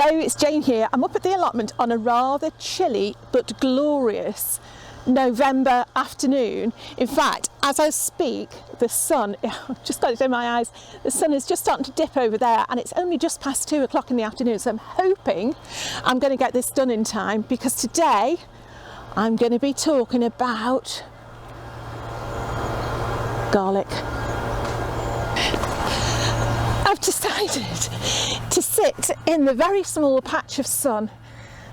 Hello, it's Jane here. I'm up at the allotment on a rather chilly but glorious November afternoon. In fact, as I speak, the sun, I've just got it in my eyes, the sun is just starting to dip over there, and it's only just past 2 o'clock in the afternoon, so I'm hoping I'm going to get this done in time, because today I'm going to be talking about garlic. I've decided to sit in the very small patch of sun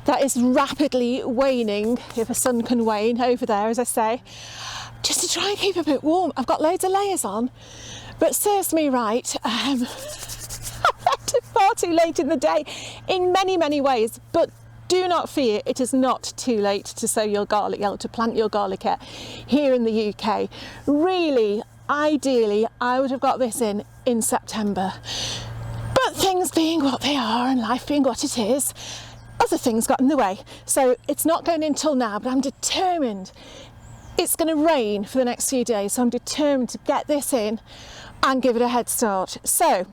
that is rapidly waning, if a sun can wane, over there, as I say, just to try and keep a bit warm. I've got loads of layers on, but serves me right. I'm far too late in the day in many ways, but do not fear, it is not too late to sow your garlic, to plant your garlic here in the UK. Really, ideally, I would have got this in September, but things being what they are and life being what it is, other things got in the way, so it's not going in till now. But I'm determined. It's going to rain for the next few days, so I'm determined to get this in and give it a head start. So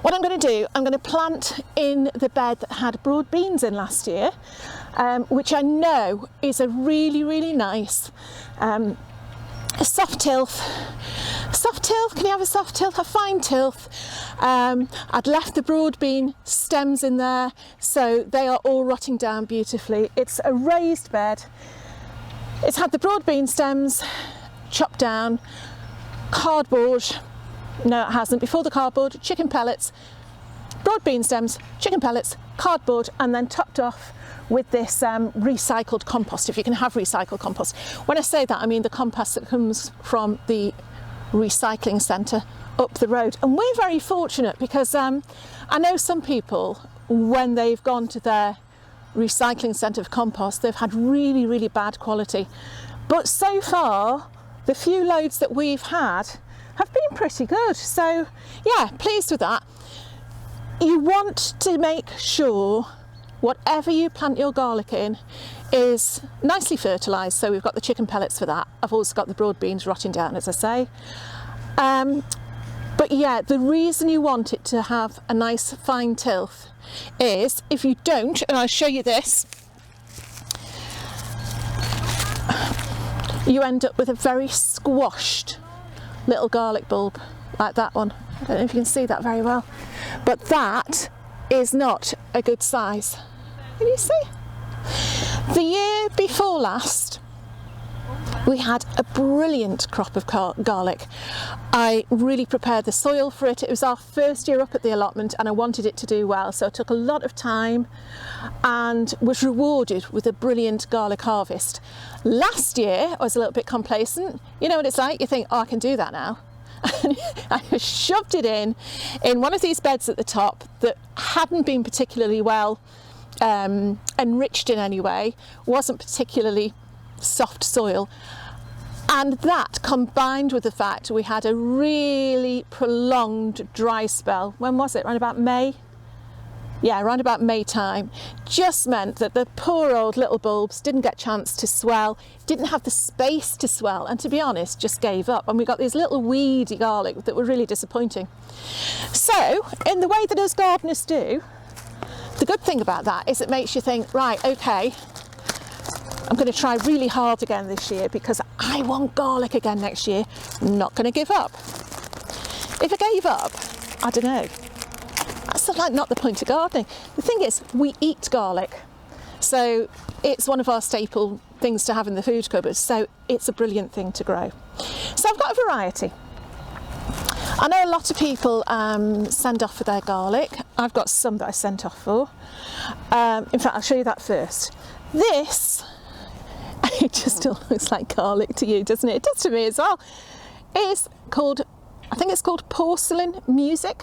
what I'm going to do, I'm going to plant in the bed that had broad beans in last year, which I know is a really nice soft tilth. Can you have a soft tilth? A fine tilth. I'd left the broad bean stems in there, so they are all rotting down beautifully. It's a raised bed. It's had the broad bean stems chopped down, cardboard. No, it hasn't. Before the cardboard, chicken pellets, broad bean stems, chicken pellets, cardboard, and then topped off with this recycled compost, if you can have recycled compost. When I say that, I mean the compost that comes from the recycling centre up the road. And we're very fortunate, because I know some people, when they've gone to their recycling centre of compost, they've had really bad quality. But so far, the few loads that we've had have been pretty good. So yeah, pleased with that. You want to make sure whatever you plant your garlic in is nicely fertilised, so we've got the chicken pellets for that. I've also got the broad beans rotting down, as I say. But yeah, the reason you want it to have a nice fine tilth is, if you don't, and I'll show you this, you end up with a very squashed little garlic bulb, like that one. I don't know if you can see that very well, but that is not a good size. Can you see? The year before last, we had a brilliant crop of garlic. I really prepared the soil for it. It was our first year up at the allotment, and I wanted it to do well, so it took a lot of time and was rewarded with a brilliant garlic harvest. Last year, I was a little bit complacent. You know what it's like? You think, oh, I can do that now. I shoved it in one of these beds at the top that hadn't been particularly well enriched in any way, wasn't particularly soft soil, and that, combined with the fact we had a really prolonged dry spell. When was it? Around about May? Yeah, around about May time, just meant that the poor old little bulbs didn't get a chance to swell, didn't have the space to swell, and to be honest, just gave up. And we got these little weedy garlic that were really disappointing. So, in the way that us gardeners do, the good thing about that is it makes you think, right, okay, I'm going to try really hard again this year, because I want garlic again next year. I'm not going to give up. If I gave up, I don't know. That's like not the point of gardening. The thing is, we eat garlic, so it's one of our staple things to have in the food cupboard, so it's a brilliant thing to grow. So I've got a variety. I know a lot of people send off for their garlic. I've got some that I sent off for. In fact, I'll show you that first. This, it just still looks like garlic to you, doesn't it? It does to me as well. It's called, I think it's called Porcelain Music.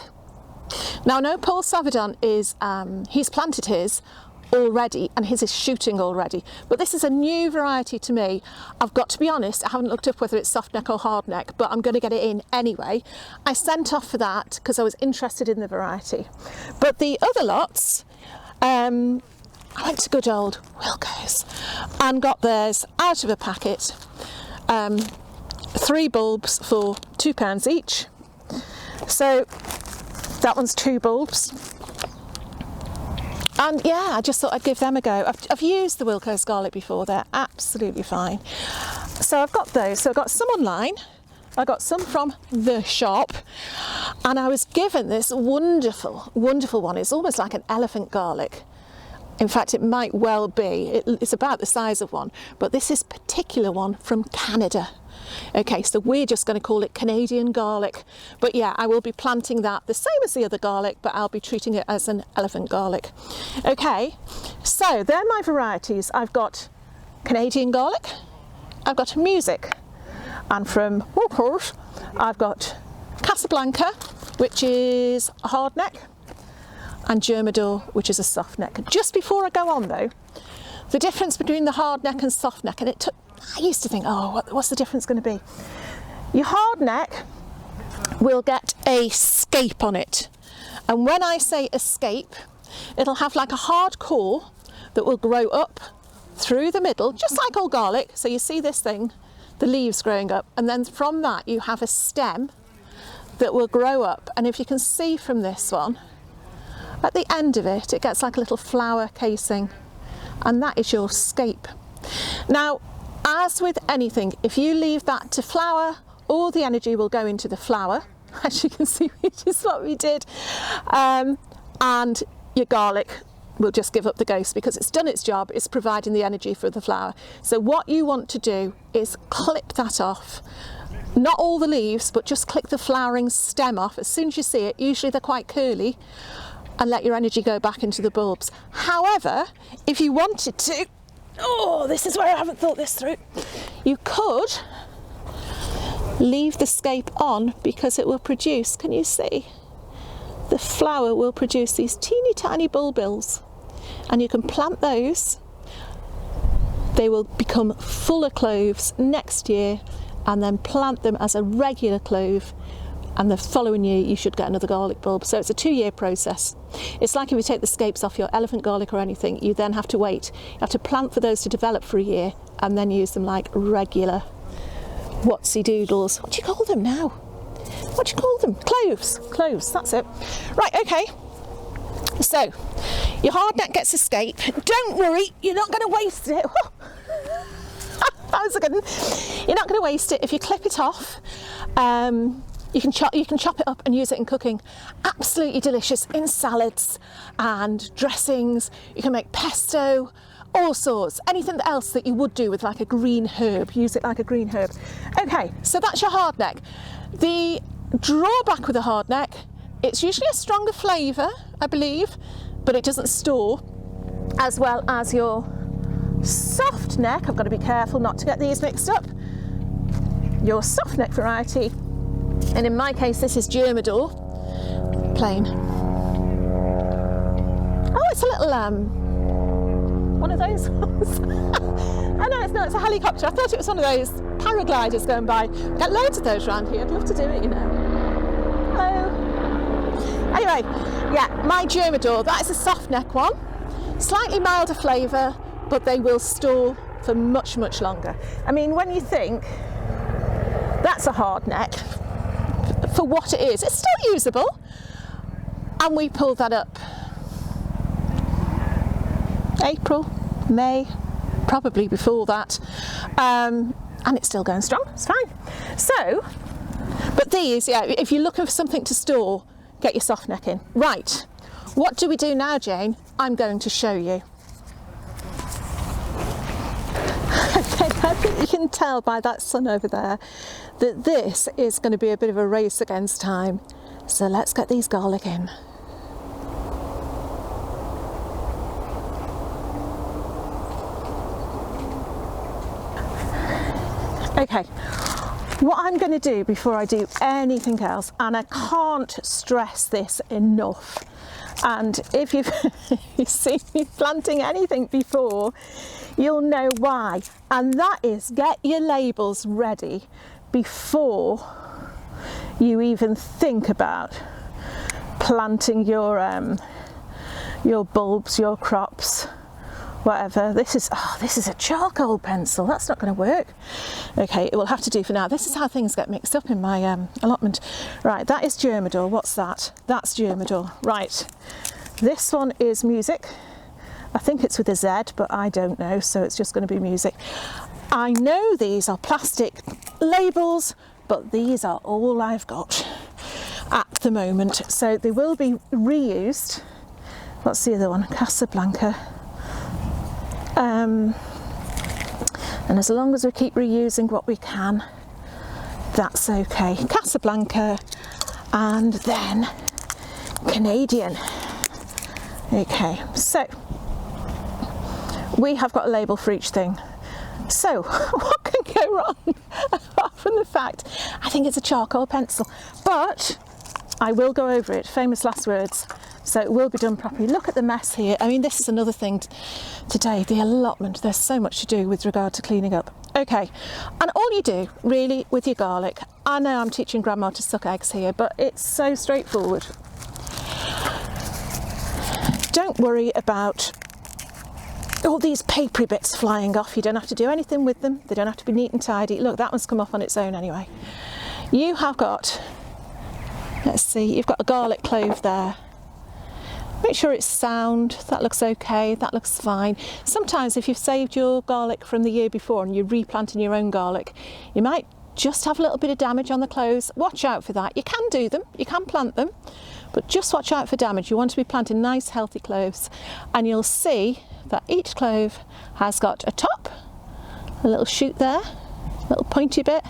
Now, I know Paul Savadon is, he's planted his already, and his is shooting already, but this is a new variety to me. I've got to be honest, I haven't looked up whether it's soft neck or hard neck, but I'm going to get it in anyway. I sent off for that because I was interested in the variety. But the other lots, I went to good old Wilko's and got theirs out of a packet, 3 bulbs for £2 each. So that one's 2 bulbs. And yeah, I just thought I'd give them a go. I've used the Wilko's garlic before, they're absolutely fine. So I've got those, so I've got some online, I got some from the shop, and I was given this wonderful, wonderful one. It's almost like an elephant garlic. In fact, it might well be. It's about the size of one, but this is particular one from Canada. Okay, so we're just going to call it Canadian garlic. But yeah, I will be planting that the same as the other garlic, but I'll be treating it as an elephant garlic. Okay, so they're my varieties. I've got Canadian garlic, I've got music, and from Wilko's, I've got Casablanca, which is a hard neck, and Germador, which is a soft neck. Just before I go on though, the difference between the hard neck and soft neck, and I used to think, oh, what's the difference going to be? Your hard neck will get a scape on it, and when I say a scape, it'll have like a hard core that will grow up through the middle, just like all garlic. So you see this thing, the leaves growing up, and then from that you have a stem that will grow up, and if you can see from this one, at the end of it, it gets like a little flower casing, and that is your scape. Now, as with anything, if you leave that to flower, all the energy will go into the flower, as you can see, which is what we did, and your garlic will just give up the ghost because it's done its job, it's providing the energy for the flower. So what you want to do is clip that off, not all the leaves, but just clip the flowering stem off as soon as you see it. Usually they're quite curly, and let your energy go back into the bulbs. However, if you wanted to, oh, this is where I haven't thought this through, you could leave the scape on because it will produce, can you see? The flower will produce these teeny tiny bulbils, and you can plant those. They will become fuller cloves next year, and then plant them as a regular clove, and the following year you should get another garlic bulb. So it's a 2-year process. It's like if you take the scapes off your elephant garlic or anything, you then have to wait. You have to plant for those to develop for a year and then use them like regular whatsy doodles. What do you call them now? What do you call them? Cloves. Cloves, that's it. Right, okay. So, your hard neck gets a scape. Don't worry, you're not going to waste it. That was a good one. You're not going to waste it if you clip it off. You can chop it up and use it in cooking. Absolutely delicious in salads and dressings. You can make pesto, all sorts. Anything else that you would do with like a green herb, use it like a green herb. Okay, so that's your hard neck. The drawback with a hard neck, it's usually a stronger flavour, I believe, but it doesn't store as well as your soft neck. I've got to be careful not to get these mixed up. Your soft neck variety, and in my case this is Germador, plain. Oh, it's a little one of those ones. Oh no, it's not, it's a helicopter. I thought it was one of those paragliders going by. We get loads of those around here. I'd love to do it, you know. Hello. Anyway, yeah, my Germador, that is a soft neck one. Slightly milder flavour, but they will store for much, much longer. I mean, when you think that's a hard neck, for what it is, it's still usable. And we pulled that up April, May, probably before that, and it's still going strong, it's fine. So, but these, yeah, if you're looking for something to store, get your soft neck in. Right, what do we do now, Jane? I'm going to show you. Okay, I think you can tell by that sun over there that this is going to be a bit of a race against time. So let's get these garlic in. Okay, what I'm going to do before I do anything else, and I can't stress this enough, and if you've seen me planting anything before, you'll know why, and that is get your labels ready before you even think about planting your bulbs, your crops, whatever. This is a charcoal pencil. That's not going to work. Okay, it will have to do for now. This is how things get mixed up in my allotment. Right, that is Germador. What's that? That's Germador. Right, this one is music. I think it's with a Z, but I don't know, so it's just going to be music. I know these are plastic labels, but these are all I've got at the moment, so they will be reused. What's the other one? Casablanca. And as long as we keep reusing what we can, that's okay. Casablanca, and then Canadian. Okay, so we have got a label for each thing. So what can go wrong apart from the fact I think it's a charcoal pencil, but I will go over it, famous last words, so it will be done properly. Look at the mess here. I mean, this is another thing today, the allotment. There's so much to do with regard to cleaning up. Okay, and all you do really with your garlic, I know I'm teaching grandma to suck eggs here, but it's so straightforward. Don't worry about all these papery bits flying off. You don't have to do anything with them. They don't have to be neat and tidy. Look, that one's come off on its own anyway. You have got, let's see, you've got a garlic clove there. Make sure it's sound. That looks okay, that looks fine. Sometimes if you've saved your garlic from the year before and you're replanting your own garlic, you might just have a little bit of damage on the cloves. Watch out for that. You can do them, you can plant them, but just watch out for damage. You want to be planting nice healthy cloves, and you'll see that each clove has got a top, a little shoot there, a little pointy bit,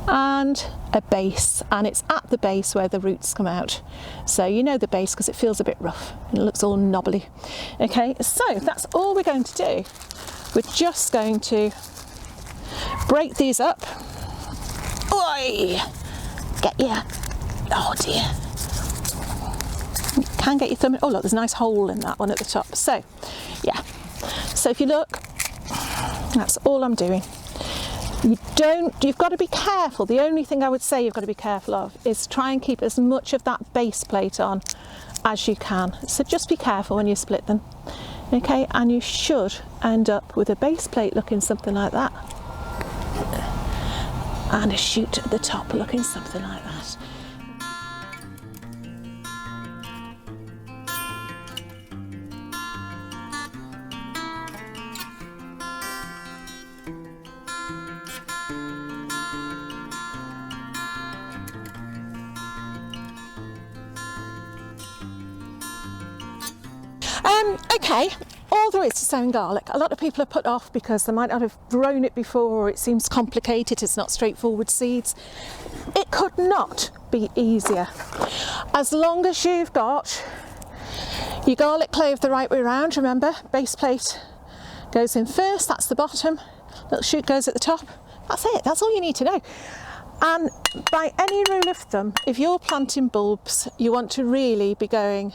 and a base, and it's at the base where the roots come out. So you know the base because it feels a bit rough and it looks all knobbly. Okay, so that's all we're going to do. We're just going to break these up. Oi! Get your, oh dear. You can get your thumb in. Oh look, there's a nice hole in that one at the top. So yeah, so if you look, that's all I'm doing. You've got to be careful. The only thing I would say you've got to be careful of is try and keep as much of that base plate on as you can. So just be careful when you split them. Okay, and you should end up with a base plate looking something like that, and a shoot at the top looking something like that. Okay, all there is to sowing garlic. A lot of people are put off because they might not have grown it before, or it seems complicated, it's not straightforward seeds. It could not be easier. As long as you've got your garlic clove the right way around, remember, base plate goes in first, that's the bottom, little shoot goes at the top, that's it, that's all you need to know. And by any rule of thumb, if you're planting bulbs, you want to really be going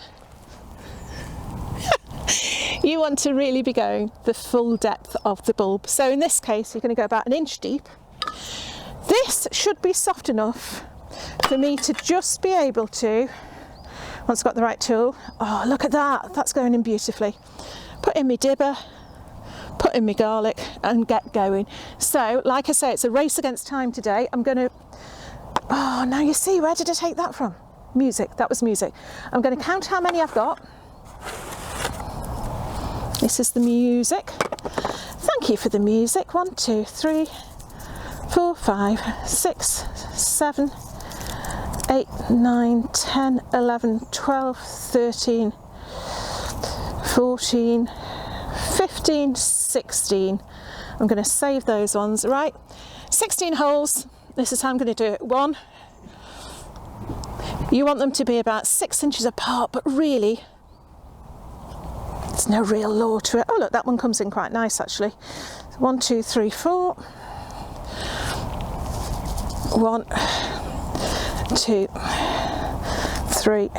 the full depth of the bulb. So in this case, you're going to go about 1 inch deep. This should be soft enough for me to just be able to, once I've got the right tool, oh look at that, that's going in beautifully. Put in my dibber, put in my garlic and get going. So like I say, it's a race against time today. I'm going to, oh now you see, where did I take that from? Music, that was music. I'm going to count how many I've got. This is the music. Thank you for the music. 1, 2, 3, 4, 5, 6, 7, 8, 9, 10, 11, 12, 13, 14, 15, 16. I'm going to save those ones, right? 16 holes. This is how I'm going to do it. 1. You want them to be about 6 inches apart, but really, there's no real law to it. Oh look, that one comes in quite nice actually. 1, 2, 3, 4. 1, 2, 3,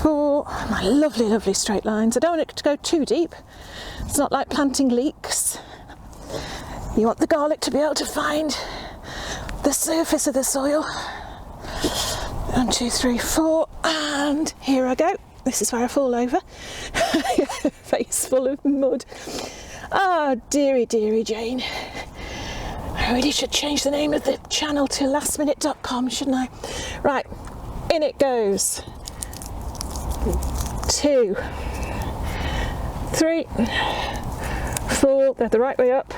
4. My lovely, lovely straight lines. I don't want it to go too deep. It's not like planting leeks. You want the garlic to be able to find the surface of the soil. 1, 2, 3, 4, and here I go. This is where I fall over. Face full of mud. Oh, dearie, dearie Jane. I really should change the name of the channel to lastminute.com, shouldn't I? Right, in it goes. 2, 3, 4, they're the right way up,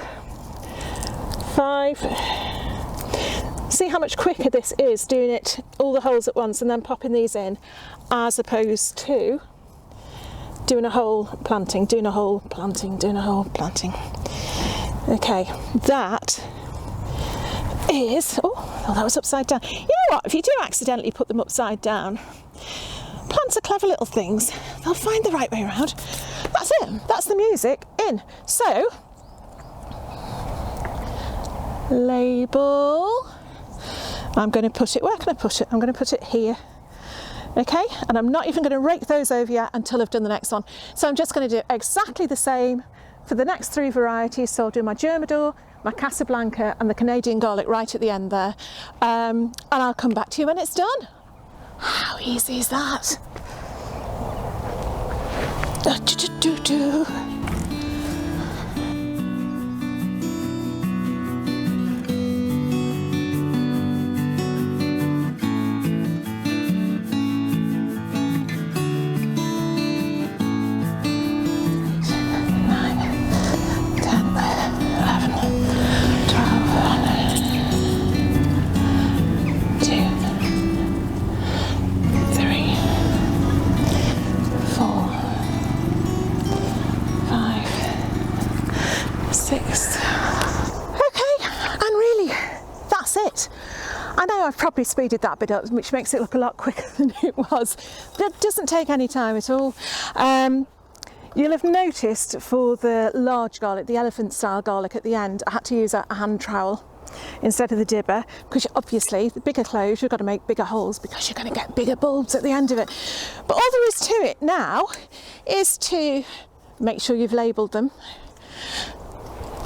5. See how much quicker this is doing it all the holes at once and then popping these in, as opposed to doing a hole, planting, doing a hole, planting, doing a hole, planting. Okay, that is, oh, that was upside down. You know what, if you do accidentally put them upside down, plants are clever little things. They'll find the right way around. That's it, that's the music in. So, label, I'm going to put it, where can I put it? I'm going to put it here. Okay, and I'm not even going to rake those over yet until I've done the next one. So I'm just going to do exactly the same for the next 3 varieties. So I'll do my Germador, my Casablanca and the Canadian garlic right at the end there. And I'll come back to you when it's done. How easy is that? I've probably speeded that bit up, which makes it look a lot quicker than it was. That doesn't take any time at all. You'll have noticed for the large garlic, the elephant style garlic at the end, I had to use a hand trowel instead of the dibber, because obviously the bigger cloves you've got to make bigger holes because you're going to get bigger bulbs at the end of it. But all there is to it now is to make sure you've labelled them.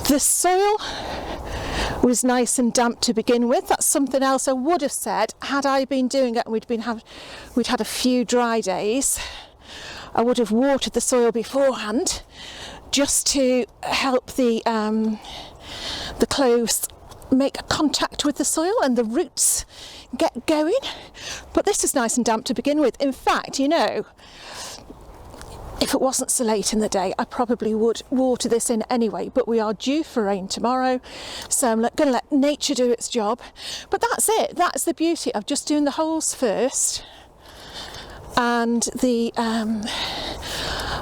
The soil was nice and damp to begin with. That's something else I would have said had I been doing it and we'd had a few dry days. I would have watered the soil beforehand just to help the cloves make contact with the soil and the roots get going. But this is nice and damp to begin with. In fact, you know, if it wasn't so late in the day, I probably would water this in anyway, but we are due for rain tomorrow, so I'm going to let nature do its job. But that's it, that's the beauty of just doing the holes first and the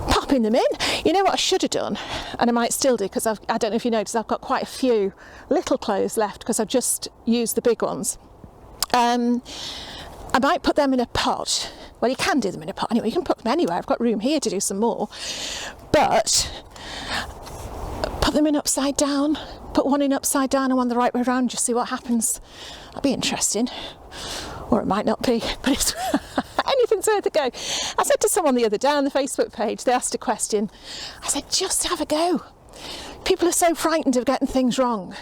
popping them in. You know what I should have done, and I might still do, because I don't know if you noticed, I've got quite a few little cloves left because I've just used the big ones. I might put them in a pot. Well, you can do them in a pot anyway, you can put them anywhere. I've got room here to do some more. But put them in upside down, put one in upside down and one the right way around, just see what happens. That'd be interesting. Or it might not be, but it's anything's worth a go. I said to someone the other day on the Facebook page, they asked a question. I said, just have a go. People are so frightened of getting things wrong.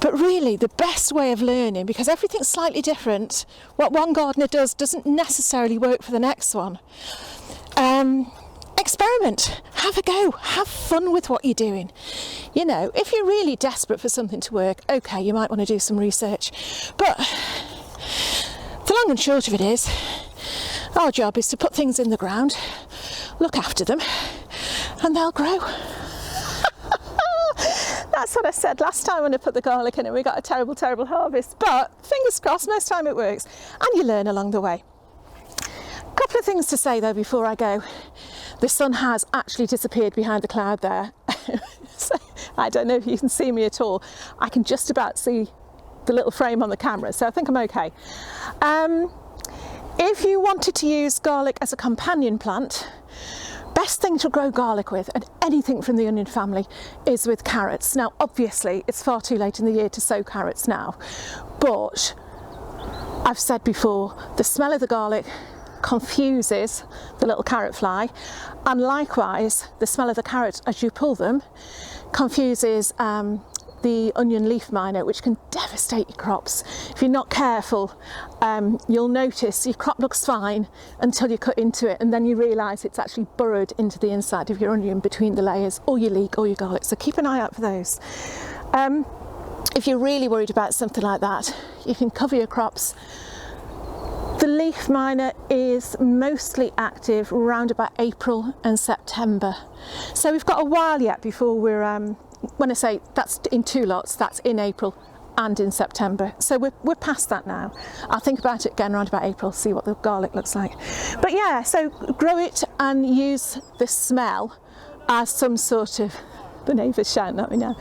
But really, the best way of learning, because everything's slightly different, what one gardener does doesn't necessarily work for the next one. Experiment, have a go, have fun with what you're doing. You know, if you're really desperate for something to work, okay, you might want to do some research. But the long and short of it is, our job is to put things in the ground, look after them, and they'll grow. That's what I said last time when I put the garlic in and we got a terrible, terrible harvest. But fingers crossed, most time it works. And you learn along the way. A couple of things to say though before I go. The sun has actually disappeared behind the cloud there. So, I don't know if you can see me at all. I can just about see the little frame on the camera, so I think I'm okay. If you wanted to use garlic as a companion plant, best thing to grow garlic with, and anything from the onion family, is with carrots. Now obviously it's far too late in the year to sow carrots now, but I've said before, the smell of the garlic confuses the little carrot fly, and likewise the smell of the carrots as you pull them confuses the onion leaf miner, which can devastate your crops. If you're not careful, you'll notice your crop looks fine until you cut into it, and then you realise it's actually burrowed into the inside of your onion between the layers, or your leek or your garlic, so keep an eye out for those. If you're really worried about something like that, you can cover your crops The leaf miner is mostly active around about April and September. So we've got a while yet before we're, when I say that's in 2 lots, that's in April and in September. So we're past that now. I'll think about it again around about April, see what the garlic looks like. But yeah, so grow it and use the smell as some sort of, the neighbours shouting at me now,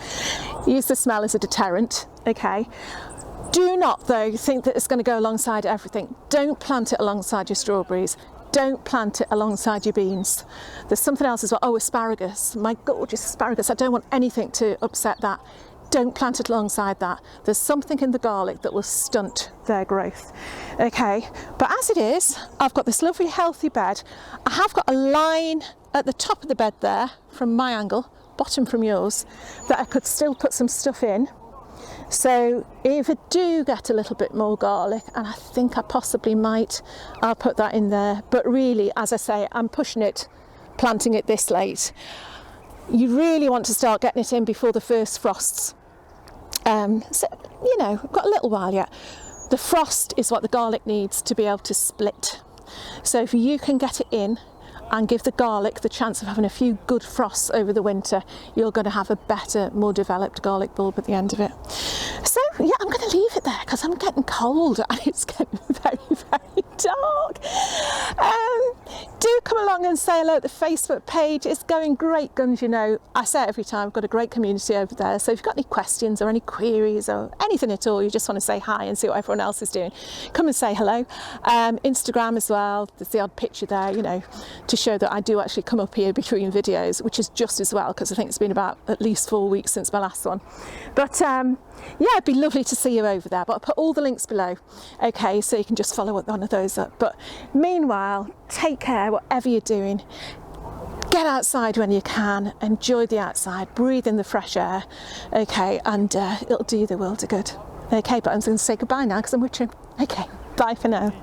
use the smell as a deterrent, okay? Do not though think that it's going to go alongside everything. Don't plant it alongside your strawberries. Don't plant it alongside your beans. There's something else as well. Oh, asparagus, my gorgeous asparagus. I don't want anything to upset that. Don't plant it alongside that. There's something in the garlic that will stunt their growth. Okay, but as it is, I've got this lovely healthy bed. I have got a line at the top of the bed there from my angle, bottom from yours, that I could still put some stuff in. So if I do get a little bit more garlic, and I think I possibly might, I'll put that in there. But really, as I say, I'm pushing it, planting it this late. You really want to start getting it in before the first frosts. So, you know, we've got a little while yet. The frost is what the garlic needs to be able to split. So if you can get it in and give the garlic the chance of having a few good frosts over the winter, you're going to have a better, more developed garlic bulb at the end of it. So yeah, I'm going to leave it there because I'm getting cold and it's getting very, very dark. Do come along and say hello at the Facebook page. It's going great guns, you know. I say it every time, I've got a great community over there. So if you've got any questions or any queries or anything at all, you just want to say hi and see what everyone else is doing, come and say hello. Instagram as well, there's the odd picture there, you know, to show that I do actually come up here between videos, which is just as well because I think it's been about at least 4 weeks since my last one. But yeah, it'd be lovely to see you over there, but I'll put all the links below, okay, so you can just follow one of those up. But meanwhile, take care whatever you're doing. Get outside when you can, enjoy the outside, breathe in the fresh air, okay, and it'll do you the world of good. Okay, but I'm going to say goodbye now because I'm witching. Okay, bye for now.